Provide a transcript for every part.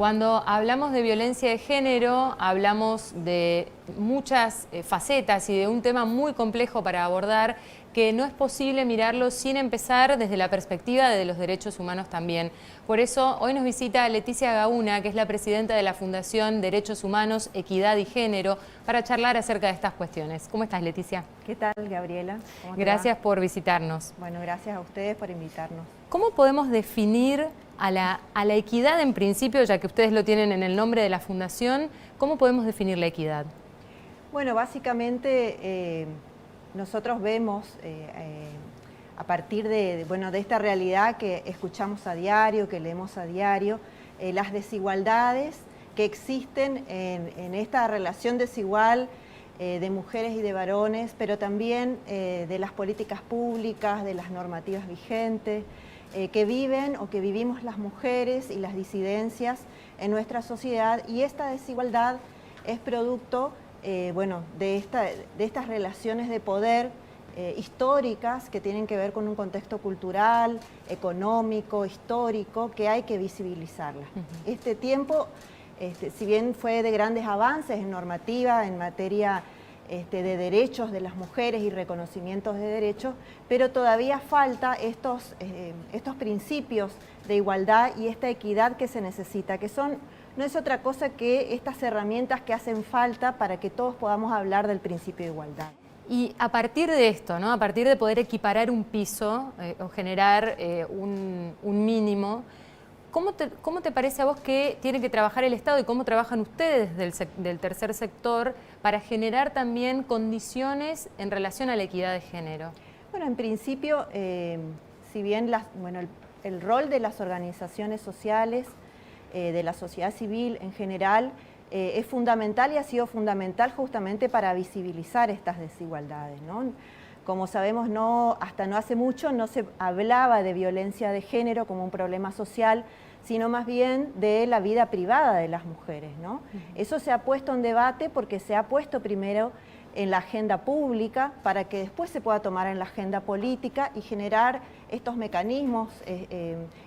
Cuando hablamos de violencia de género, hablamos de muchas facetas y de un tema muy complejo para abordar, que no es posible mirarlo sin empezar desde la perspectiva de los derechos humanos también. Por eso hoy nos visita Leticia Gauna, que es la presidenta de la Fundación Derechos Humanos, Equidad y Género, para charlar acerca de estas cuestiones. ¿Cómo estás, Leticia? ¿Qué tal, Gabriela? ¿Cómo te va? Gracias por visitarnos. Bueno, gracias a ustedes por invitarnos. ¿Cómo podemos definir a la equidad en principio, ya que ustedes lo tienen en el nombre de la Fundación? ¿Cómo podemos definir la equidad? Bueno, básicamente nosotros vemos a partir de esta realidad que escuchamos a diario, que leemos a diario, las desigualdades que existen en esta relación desigual de mujeres y de varones, pero también de las políticas públicas, de las normativas vigentes, que viven o que vivimos las mujeres y las disidencias en nuestra sociedad, y esta desigualdad es producto de estas relaciones de poder históricas que tienen que ver con un contexto cultural, económico, histórico, que hay que visibilizarlas. Este tiempo, si bien fue de grandes avances en normativa, en materia de derechos de las mujeres y reconocimientos de derechos, pero todavía falta estos principios de igualdad y esta equidad que se necesita, que no es otra cosa que estas herramientas que hacen falta para que todos podamos hablar del principio de igualdad. Y a partir de esto, ¿no? A partir de poder equiparar un piso o generar un mínimo, ¿cómo te parece a vos que tiene que trabajar el Estado y cómo trabajan ustedes del tercer sector para generar también condiciones en relación a la equidad de género? Bueno, en principio, si bien el rol de las organizaciones sociales, de la sociedad civil en general, es fundamental y ha sido fundamental justamente para visibilizar estas desigualdades, ¿no? Como sabemos, hasta no hace mucho no se hablaba de violencia de género como un problema social, sino más bien de la vida privada de las mujeres, ¿no? Eso se ha puesto en debate porque se ha puesto primero en la agenda pública para que después se pueda tomar en la agenda política y generar estos mecanismos,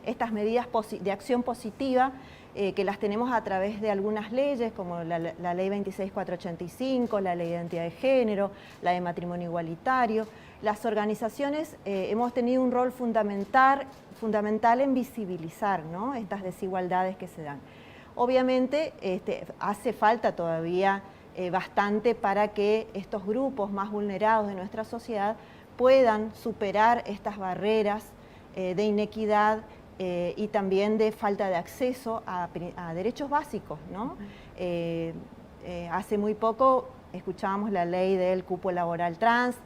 estas medidas de acción positiva que las tenemos a través de algunas leyes como la ley 26485, la ley de identidad de género, la de matrimonio igualitario. Las organizaciones hemos tenido un rol fundamental en visibilizar, ¿no?, estas desigualdades que se dan. Obviamente hace falta todavía bastante para que estos grupos más vulnerados de nuestra sociedad puedan superar estas barreras de inequidad y también de falta de acceso a derechos básicos, ¿no? Hace muy poco escuchábamos la ley del cupo laboral trans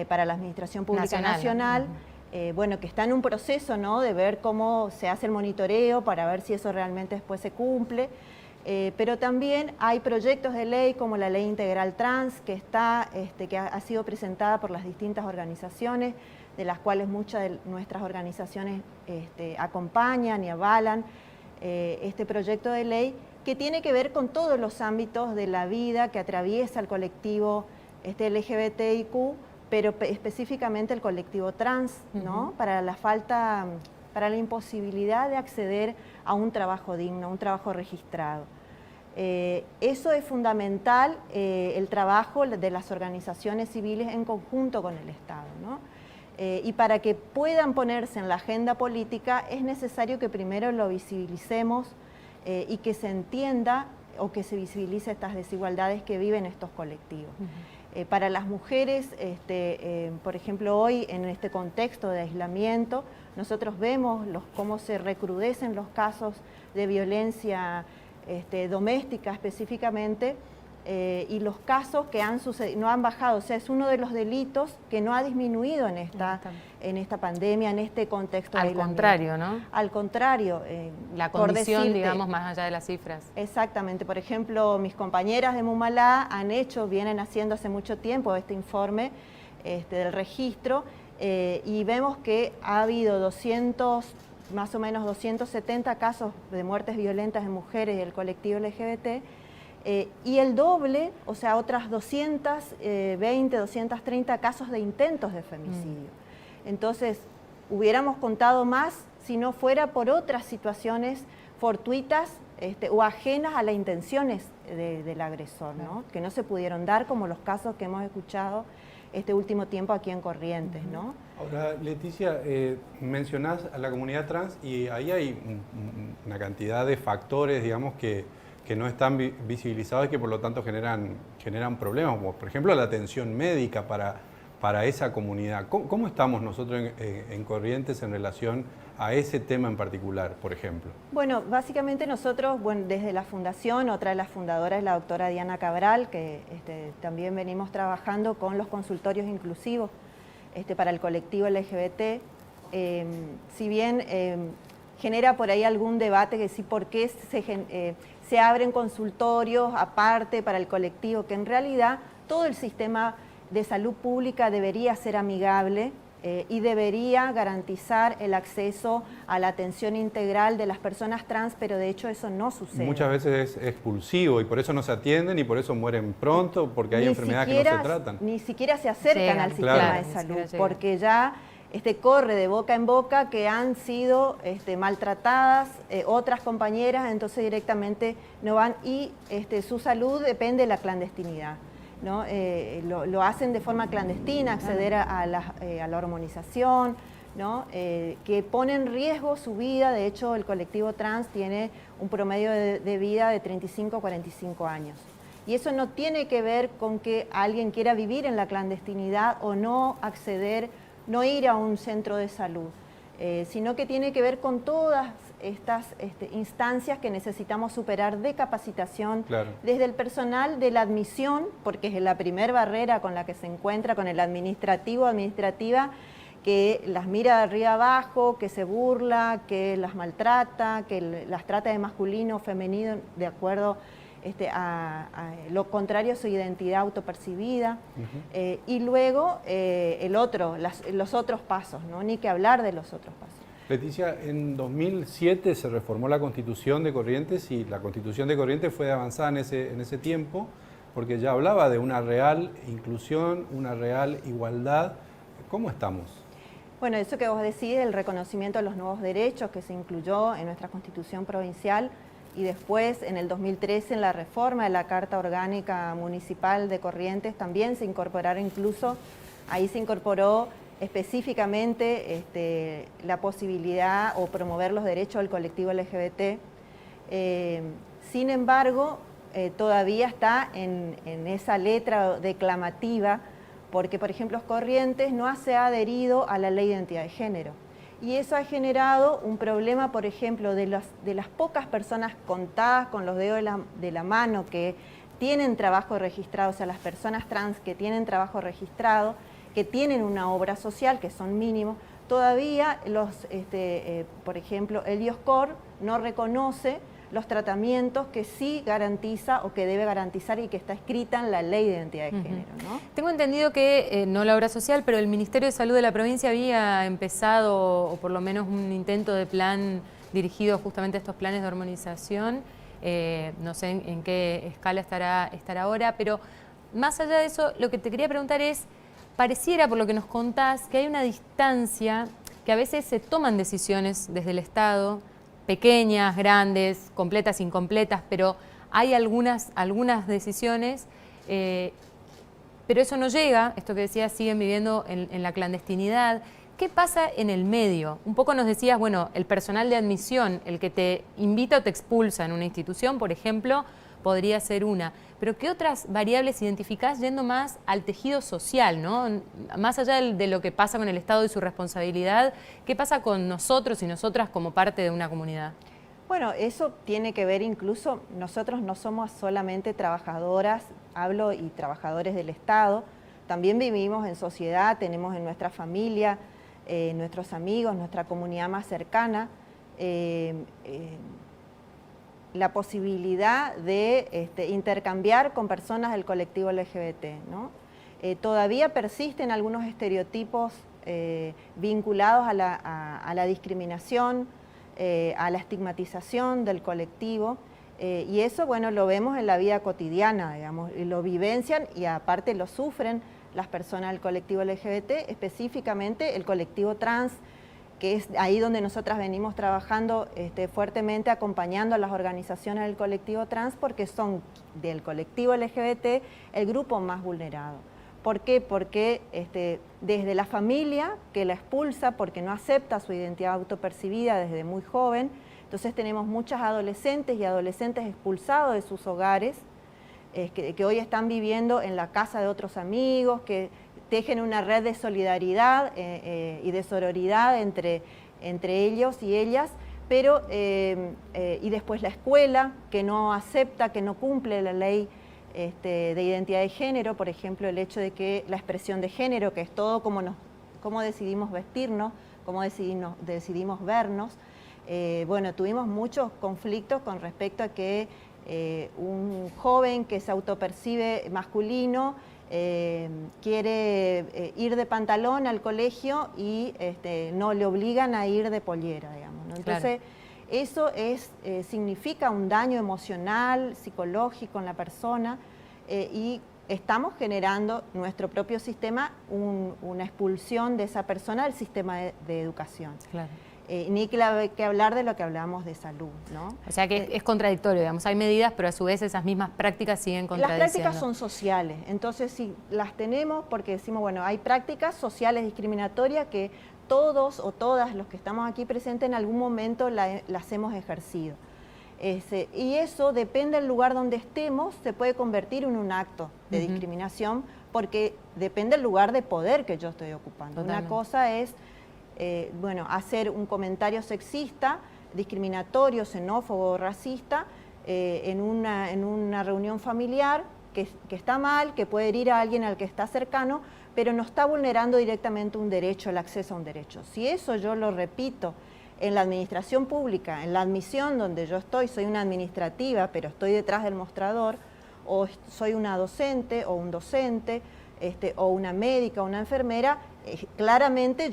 para la Administración Pública Nacional, que está en un proceso, ¿no?, de ver cómo se hace el monitoreo para ver si eso realmente después se cumple. Pero también hay proyectos de ley como la Ley Integral Trans que ha sido presentada por las distintas organizaciones, de las cuales muchas de nuestras organizaciones acompañan y avalan este proyecto de ley, que tiene que ver con todos los ámbitos de la vida que atraviesa el colectivo LGBTIQ, pero específicamente el colectivo trans, ¿no? Para la imposibilidad de acceder a un trabajo digno, a un trabajo registrado. Eso es fundamental, el trabajo de las organizaciones civiles en conjunto con el Estado, ¿no? Y para que puedan ponerse en la agenda política es necesario que primero lo visibilicemos y que se entienda o que se visibilice estas desigualdades que viven estos colectivos. Para las mujeres, por ejemplo, hoy en este contexto de aislamiento, nosotros vemos cómo se recrudecen los casos de violencia doméstica específicamente, y los casos que no han bajado, o sea, es uno de los delitos que no ha disminuido en esta pandemia, en este contexto de aislamiento. Al contrario, ¿no? Al contrario. La condición, digamos, más allá de las cifras. Exactamente. Por ejemplo, mis compañeras de Mumalá vienen haciendo hace mucho tiempo este informe del registro, y vemos que ha habido más o menos 270 casos de muertes violentas en mujeres del colectivo LGBT, y el doble, o sea, otras 220, 230 casos de intentos de femicidio. Entonces, hubiéramos contado más si no fuera por otras situaciones fortuitas o ajenas a las intenciones del agresor, ¿no? Que no se pudieron dar, como los casos que hemos escuchado este último tiempo aquí en Corrientes, ¿no? Ahora, Leticia, mencionás a la comunidad trans y ahí hay una cantidad de factores, digamos, que no están visibilizados y que por lo tanto generan problemas, como por ejemplo la atención médica para esa comunidad. ¿Cómo estamos nosotros en Corrientes en relación a ese tema en particular, por ejemplo? Bueno, básicamente nosotros, desde la Fundación, otra de las fundadoras es la doctora Diana Cabral, que también venimos trabajando con los consultorios inclusivos para el colectivo LGBT. Si bien genera por ahí algún debate que sí, ¿por qué se abren consultorios aparte para el colectivo? Que en realidad todo el sistema de salud pública debería ser amigable y debería garantizar el acceso a la atención integral de las personas trans, pero de hecho eso no sucede. Muchas veces es expulsivo y por eso no se atienden y por eso mueren pronto, porque hay enfermedades que no se tratan. Ni siquiera se acercan al sistema de salud, porque ya corre de boca en boca que han sido maltratadas otras compañeras, entonces directamente no van y su salud depende de la clandestinidad, ¿no? Lo hacen de forma clandestina, acceder a la hormonización, ¿no? Que pone en riesgo su vida. De hecho, el colectivo trans tiene un promedio de vida de 35 a 45 años. Y eso no tiene que ver con que alguien quiera vivir en la clandestinidad o no acceder, no ir a un centro de salud, sino que tiene que ver con todas estas instancias que necesitamos superar de capacitación, claro, desde el personal de la admisión, porque es la primera barrera con la que se encuentra, con el administrativa, que las mira de arriba abajo, que se burla, que las maltrata, que las trata de masculino o femenino de acuerdo a lo contrario a su identidad autopercibida. Y luego los otros pasos, ¿no? Ni que hablar de los otros pasos. Leticia, en 2007 se reformó la Constitución de Corrientes y la Constitución de Corrientes fue avanzada en ese tiempo porque ya hablaba de una real inclusión, una real igualdad. ¿Cómo estamos? Bueno, eso que vos decís, el reconocimiento de los nuevos derechos que se incluyó en nuestra Constitución provincial y después en el 2013 en la reforma de la Carta Orgánica Municipal de Corrientes también se incorporaron incluso, ahí se incorporó específicamente la posibilidad o promover los derechos del colectivo LGBT. Sin embargo, todavía está en esa letra declamativa porque, por ejemplo, Corrientes no se ha adherido a la Ley de Identidad de Género. Y eso ha generado un problema, por ejemplo, de las pocas personas contadas con los dedos de la mano que tienen trabajo registrado, o sea, las personas trans que tienen trabajo registrado, que tienen una obra social, que son mínimos, todavía por ejemplo, el Dioscor no reconoce los tratamientos que sí garantiza o que debe garantizar y que está escrita en la Ley de Identidad de Género, ¿no? Tengo entendido que, no la obra social, pero el Ministerio de Salud de la provincia había empezado, o por lo menos un intento de plan dirigido justamente a estos planes de hormonización. No sé en qué escala estará ahora, pero más allá de eso, lo que te quería preguntar es, pareciera, por lo que nos contás, que hay una distancia, que a veces se toman decisiones desde el Estado, pequeñas, grandes, completas, incompletas, pero hay algunas decisiones, pero eso no llega, esto que decías, siguen viviendo en la clandestinidad. ¿Qué pasa en el medio? Un poco nos decías, bueno, el personal de admisión, el que te invita o te expulsa en una institución, por ejemplo, podría ser una. Pero ¿qué otras variables identificás yendo más al tejido social, ¿no? Más allá de lo que pasa con el Estado y su responsabilidad, ¿qué pasa con nosotros y nosotras como parte de una comunidad? Bueno, eso tiene que ver incluso, nosotros no somos solamente trabajadoras, hablo y trabajadores del Estado, también vivimos en sociedad, tenemos en nuestra familia, nuestros amigos, nuestra comunidad más cercana, la posibilidad de intercambiar con personas del colectivo LGBT, ¿no? Todavía persisten algunos estereotipos vinculados a la discriminación, a la estigmatización del colectivo, y eso, bueno, lo vemos en la vida cotidiana, digamos, y lo vivencian y aparte lo sufren las personas del colectivo LGBT, específicamente el colectivo trans, que es ahí donde nosotras venimos trabajando fuertemente, acompañando a las organizaciones del colectivo trans, porque son del colectivo LGBT el grupo más vulnerado. ¿Por qué? Porque desde la familia, que la expulsa porque no acepta su identidad autopercibida desde muy joven, entonces tenemos muchas adolescentes y adolescentes expulsados de sus hogares, que hoy están viviendo en la casa de otros amigos, que tejen una red de solidaridad y de sororidad entre ellos y ellas, pero y después la escuela, que no acepta, que no cumple la ley de identidad de género, por ejemplo, el hecho de que la expresión de género, que es todo cómo decidimos vestirnos, cómo decidimos vernos. Bueno, tuvimos muchos conflictos con respecto a que un joven que se autopercibe masculino quiere ir de pantalón al colegio y no le obligan a ir de pollera, digamos, ¿no? Entonces, eso significa un daño emocional, psicológico en la persona y estamos generando nuestro propio sistema, una expulsión de esa persona del sistema de educación. Claro. Ni que hablar de lo que hablábamos de salud, ¿no? O sea que es contradictorio, digamos, hay medidas, pero a su vez esas mismas prácticas siguen contradiciendo. Las prácticas son sociales, entonces sí, las tenemos porque decimos, bueno, hay prácticas sociales discriminatorias que todos o todas los que estamos aquí presentes en algún momento las hemos ejercido. Y eso depende del lugar donde estemos, se puede convertir en un acto de discriminación porque depende del lugar de poder que yo estoy ocupando. Totalmente. Una cosa es hacer un comentario sexista, discriminatorio, xenófobo, racista, en una reunión familiar que está mal, que puede herir a alguien al que está cercano, pero no está vulnerando directamente un derecho, el acceso a un derecho. Si eso yo lo repito en la administración pública, en la admisión donde yo estoy, soy una administrativa, pero estoy detrás del mostrador, o soy una docente o un docente, o una médica o una enfermera, claramente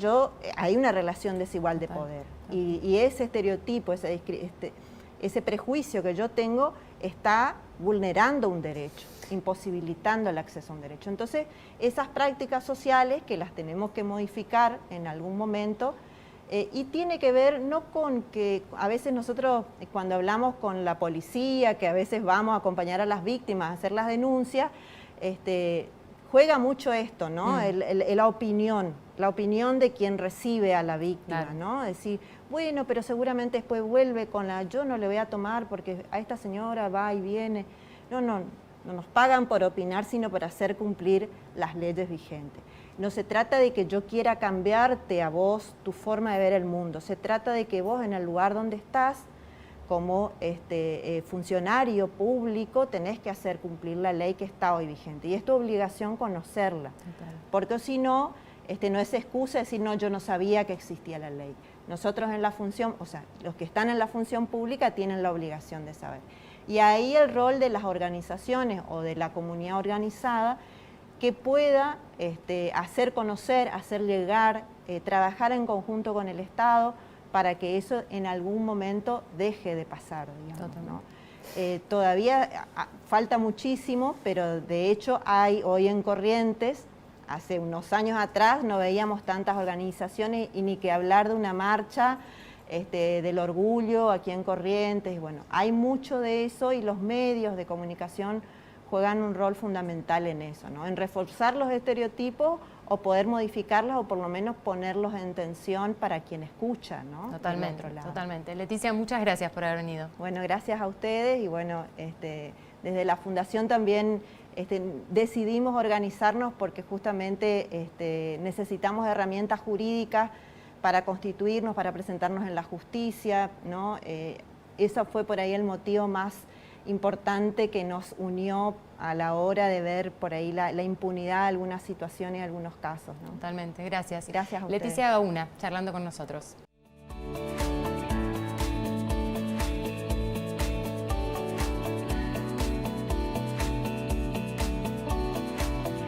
hay una relación desigual de poder. Y ese estereotipo, ese prejuicio que yo tengo está vulnerando un derecho, imposibilitando el acceso a un derecho. Entonces, esas prácticas sociales que las tenemos que modificar en algún momento, y tiene que ver no con que a veces nosotros cuando hablamos con la policía, que a veces vamos a acompañar a las víctimas a hacer las denuncias, juega mucho esto, ¿no? La opinión de quien recibe a la víctima, claro, ¿no? Decir, bueno, pero seguramente después vuelve con yo no le voy a tomar porque a esta señora va y viene. No nos pagan por opinar, sino por hacer cumplir las leyes vigentes. No se trata de que yo quiera cambiarte a vos tu forma de ver el mundo, se trata de que vos en el lugar donde estás, como funcionario público, tenés que hacer cumplir la ley que está hoy vigente. Y es tu obligación conocerla, porque si no, no es excusa decir, no, yo no sabía que existía la ley. Nosotros en la función, o sea, los que están en la función pública tienen la obligación de saber. Y ahí el rol de las organizaciones o de la comunidad organizada que pueda hacer conocer, hacer llegar, trabajar en conjunto con el Estado para que eso en algún momento deje de pasar, digamos, ¿no? Todavía falta muchísimo, pero de hecho hay hoy en Corrientes, hace unos años atrás no veíamos tantas organizaciones y ni que hablar de una marcha del orgullo aquí en Corrientes. Bueno, hay mucho de eso y los medios de comunicación juegan un rol fundamental en eso, ¿no? En reforzar los estereotipos o poder modificarlos o por lo menos ponerlos en tensión para quien escucha, ¿no? Totalmente, totalmente. Leticia, muchas gracias por haber venido. Bueno, gracias a ustedes y bueno, desde la Fundación también decidimos organizarnos porque justamente necesitamos herramientas jurídicas para constituirnos, para presentarnos en la justicia, ¿no? Eso fue por ahí el motivo más importante que nos unió a la hora de ver por ahí la impunidad de algunas situaciones y algunos casos, ¿no? Totalmente, gracias. Gracias a ustedes. Leticia Gauna, charlando con nosotros.